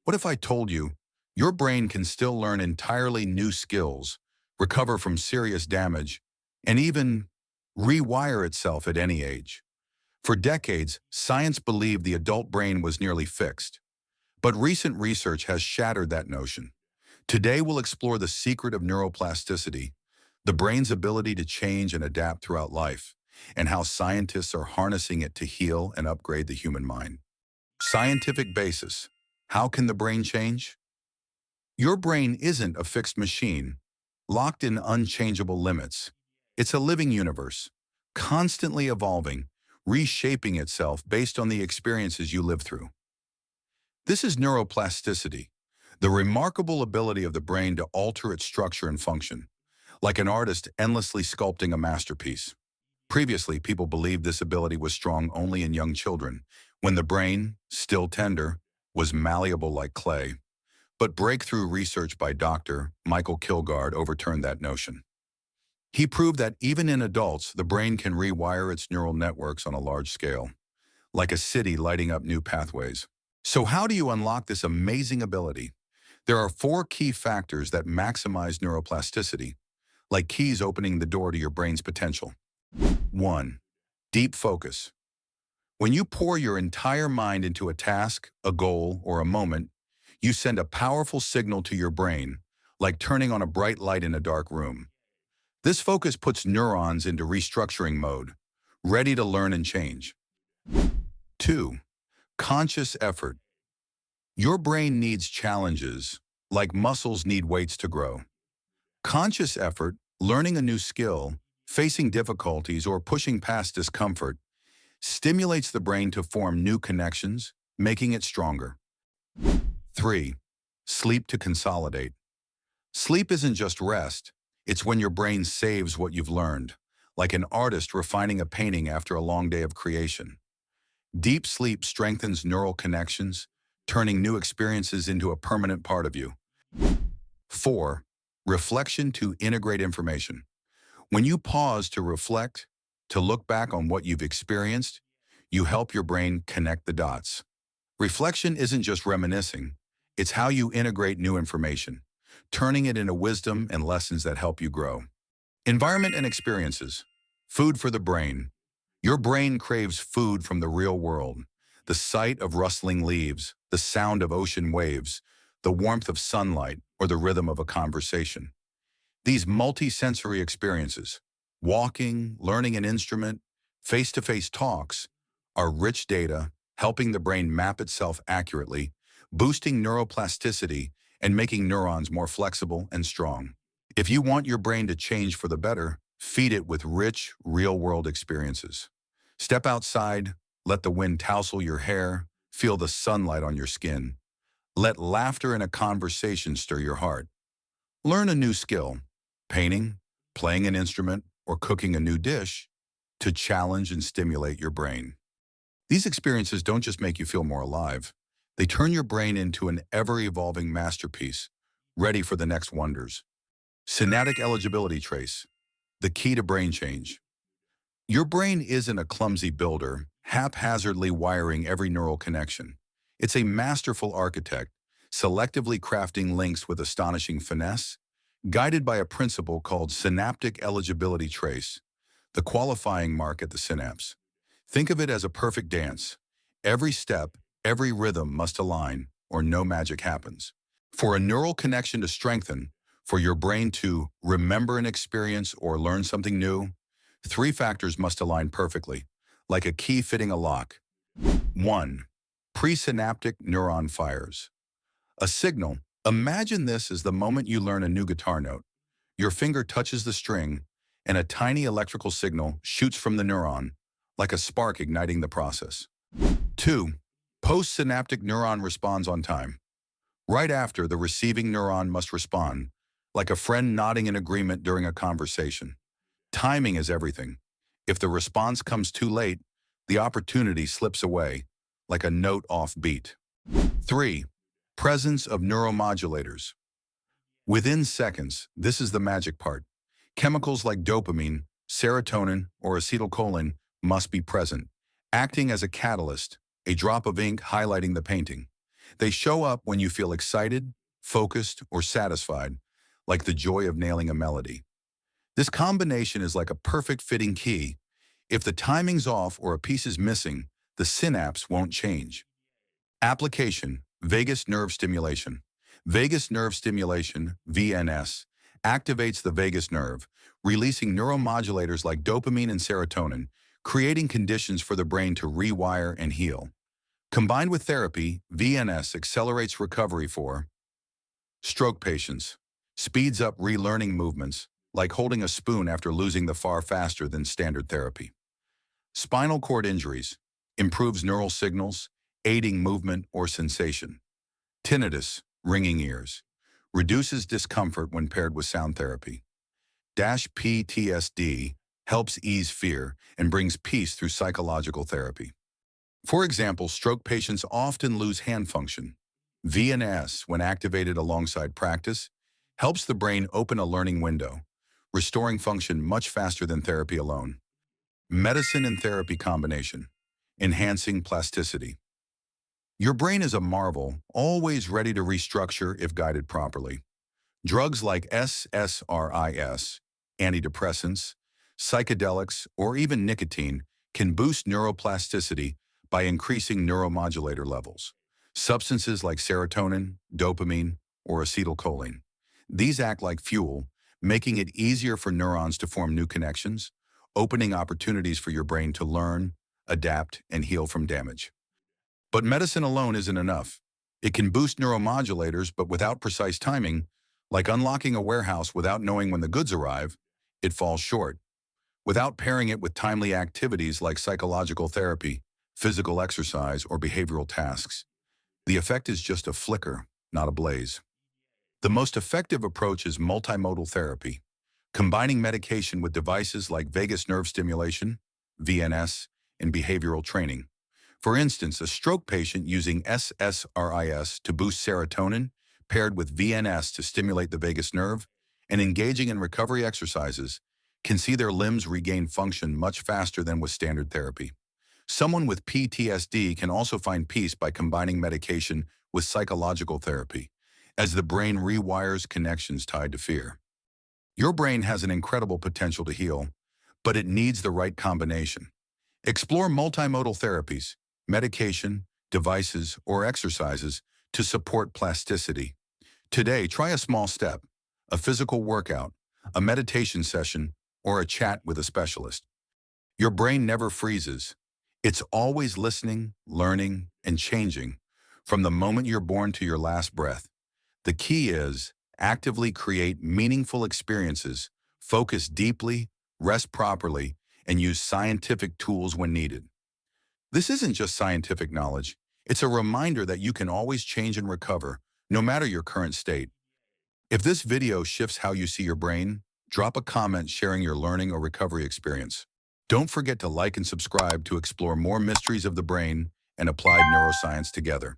What if I told you your brain can still learn entirely new skills, recover from serious damage, and even rewire itself at any age? For decades, science believed the adult brain was nearly fixed, but recent research has shattered that notion. Today, we'll explore the secret of neuroplasticity, the brain's ability to change and adapt throughout life, and how scientists are harnessing it to heal and upgrade the human mind. Scientific basis. How can the brain change? Your brain isn't a fixed machine, locked in unchangeable limits. It's a living universe, constantly evolving, reshaping itself based on the experiences you live through. This is neuroplasticity, the remarkable ability of the brain to alter its structure and function, like an artist endlessly sculpting a masterpiece. Previously, people believed this ability was strong only in young children, when the brain, still tender, was malleable like clay. But breakthrough research by Dr. Michael Kilgard overturned that notion. He proved that even in adults, the brain can rewire its neural networks on a large scale, like a city lighting up new pathways. So how do you unlock this amazing ability? There are four key factors that maximize neuroplasticity, like keys opening the door to your brain's potential. 1. Deep focus. When you pour your entire mind into a task, a goal, or a moment, you send a powerful signal to your brain, like turning on a bright light in a dark room. This focus puts neurons into restructuring mode, ready to learn and change. 2. Conscious effort. Your brain needs challenges, like muscles need weights to grow. Conscious effort, learning a new skill, facing difficulties, or pushing past discomfort, stimulates the brain to form new connections, making it stronger. 3. Sleep to consolidate. Sleep isn't just rest, it's when your brain saves what you've learned, like an artist refining a painting after a long day of creation. Deep sleep strengthens neural connections, turning new experiences into a permanent part of you. 4. Reflection to integrate information. When you pause to reflect, to look back on what you've experienced, you help your brain connect the dots. Reflection isn't just reminiscing, it's how you integrate new information, turning it into wisdom and lessons that help you grow. Environment and experiences. Food for the brain. Your brain craves food from the real world. The sight of rustling leaves, the sound of ocean waves, the warmth of sunlight, or the rhythm of a conversation. These multi-sensory experiences, walking, learning an instrument, face-to-face talks, are rich data, helping the brain map itself accurately, boosting neuroplasticity, and making neurons more flexible and strong. If you want your brain to change for the better, feed it with rich, real-world experiences. Step outside, let the wind tousle your hair, feel the sunlight on your skin. Let laughter in a conversation stir your heart. Learn a new skill, painting, playing an instrument, or cooking a new dish, to challenge and stimulate your brain. These experiences don't just make you feel more alive, they turn your brain into an ever-evolving masterpiece, ready for the next wonders. Synaptic eligibility trace, the key to brain change. Your brain isn't a clumsy builder, haphazardly wiring every neural connection. It's a masterful architect, selectively crafting links with astonishing finesse, guided by a principle called synaptic eligibility trace, the qualifying mark at the synapse. Think of it as a perfect dance. Every step, every rhythm must align, or no magic happens. For a neural connection to strengthen, for your brain to remember an experience or learn something new, three factors must align perfectly, like a key fitting a lock. 1. Presynaptic neuron fires. A signal. Imagine this as the moment you learn a new guitar note. Your finger touches the string, and a tiny electrical signal shoots from the neuron, like a spark igniting the process. 2. Postsynaptic neuron responds on time. Right after, the receiving neuron must respond, like a friend nodding in agreement during a conversation. Timing is everything. If the response comes too late, the opportunity slips away, like a note off beat. 3. Presence of neuromodulators. Within seconds, this is the magic part. Chemicals like dopamine, serotonin, or acetylcholine must be present, acting as a catalyst, a drop of ink highlighting the painting. They show up when you feel excited, focused, or satisfied, like the joy of nailing a melody. This combination is like a perfect fitting key. If the timing's off or a piece is missing, the synapse won't change. Application: Vagus nerve stimulation. Vagus nerve stimulation, VNS, activates the vagus nerve, releasing neuromodulators like dopamine and serotonin, creating conditions for the brain to rewire and heal. Combined with therapy, VNS accelerates recovery for stroke patients, speeds up relearning movements, like holding a spoon after losing the far faster than standard therapy. Spinal cord injuries, improves neural signals, aiding movement or sensation. Tinnitus, ringing ears, reduces discomfort when paired with sound therapy. PTSD helps ease fear and brings peace through psychological therapy. For example, stroke patients often lose hand function. VNS, when activated alongside practice, helps the brain open a learning window, restoring function much faster than therapy alone. Medicine and therapy combination, enhancing plasticity. Your brain is a marvel, always ready to restructure if guided properly. Drugs like SSRIs, antidepressants, psychedelics, or even nicotine can boost neuroplasticity by increasing neuromodulator levels. Substances like serotonin, dopamine, or acetylcholine. These act like fuel, making it easier for neurons to form new connections, opening opportunities for your brain to learn, adapt, and heal from damage. But medicine alone isn't enough. It can boost neuromodulators, but without precise timing, like unlocking a warehouse without knowing when the goods arrive, it falls short. Without pairing it with timely activities like psychological therapy, physical exercise, or behavioral tasks, the effect is just a flicker, not a blaze. The most effective approach is multimodal therapy, combining medication with devices like vagus nerve stimulation, VNS, and behavioral training. For instance, a stroke patient using SSRIs to boost serotonin, paired with VNS to stimulate the vagus nerve, and engaging in recovery exercises, can see their limbs regain function much faster than with standard therapy. Someone with PTSD can also find peace by combining medication with psychological therapy, as the brain rewires connections tied to fear. Your brain has an incredible potential to heal, but it needs the right combination. Explore multimodal therapies, medication, devices, or exercises to support plasticity. Today, try a small step, a physical workout, a meditation session, or a chat with a specialist. Your brain never freezes. It's always listening, learning, and changing from the moment you're born to your last breath. The key is actively create meaningful experiences, focus deeply, rest properly, and use scientific tools when needed. This isn't just scientific knowledge. It's a reminder that you can always change and recover, no matter your current state. If this video shifts how you see your brain, drop a comment sharing your learning or recovery experience. Don't forget to like and subscribe to explore more mysteries of the brain and applied neuroscience together.